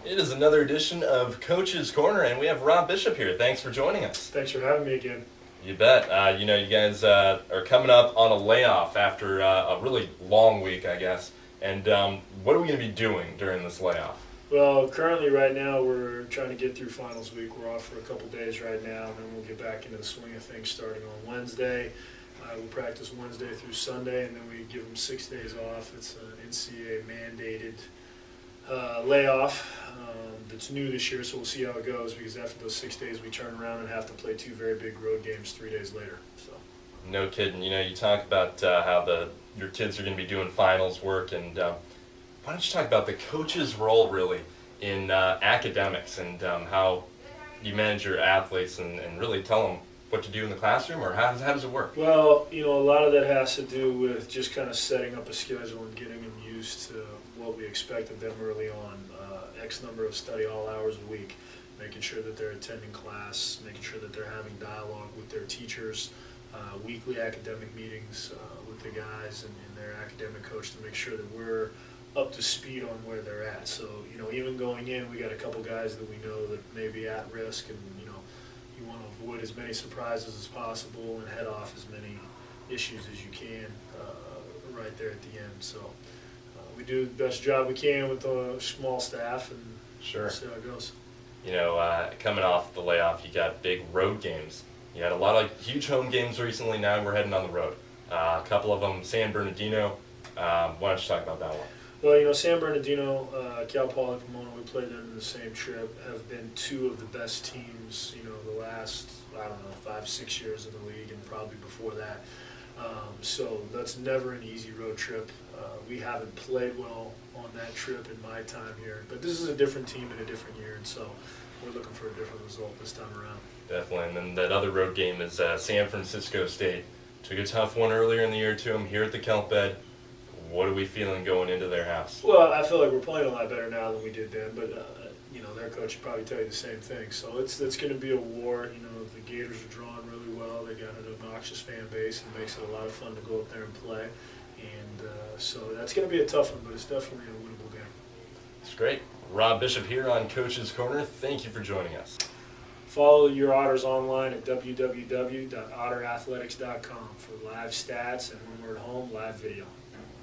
It is another edition of Coach's Corner, and we have Rob Bishop here. Thanks for joining us. Thanks for having me again. You bet. You guys are coming up on a layoff after a really long week, I guess. And what are we going to be doing during this layoff? Well, currently right now we're trying to get through finals week. We're off for a couple days right now, and then we'll get back into the swing of things starting on Wednesday. We'll practice Wednesday through Sunday, and then we give them 6 days off. It's an NCAA mandated layoff that's new this year, so we'll see how it goes, because after those 6 days we turn around and have to play 2 very big road games 3 days later. So. No kidding. You talk about how your kids are going to be doing finals work, and why don't you talk about the coach's role really in academics and how you manage your athletes and really tell them what to do in the classroom, or how does it work? Well, a lot of that has to do with just kind of setting up a schedule and getting them used to what we expect of them early on. X number of study all hours a week, making sure that they're attending class, making sure that they're having dialogue with their teachers, weekly academic meetings with the guys and their academic coach to make sure that we're up to speed on where they're at. So, even going in, we got a couple guys that we know that may be at risk, and, you want to avoid as many surprises as possible and head off as many issues as you can right there at the end. So we do the best job we can with a small staff, and Sure. see how it goes. Coming off the layoff, you got big road games. You had a lot of huge home games recently. Now we're heading on the road. A couple of them, San Bernardino. Why don't you talk about that one? Well, San Bernardino, Cal Poly and Pomona, we played them in the same trip, have been two of the best teams, the last, 5-6 years in the league, and probably before that. So that's never an easy road trip. We haven't played well on that trip in my time here, but this is a different team in a different year, and so we're looking for a different result this time around. Definitely. And then that other road game is San Francisco State. Took a tough one earlier in the year to them here at the Kelp Bed. What are we feeling going into their house? Well, I feel like we're playing a lot better now than we did then, but their coach would probably tell you the same thing. So it's going to be a war. The Gators are drawing really well. They got an obnoxious fan base, and it makes it a lot of fun to go up there and play. And so that's going to be a tough one, but it's definitely a winnable game. It's great. Rob Bishop here on Coach's Corner. Thank you for joining us. Follow your Otters online at www.OtterAthletics.com for live stats and when we're at home, live video.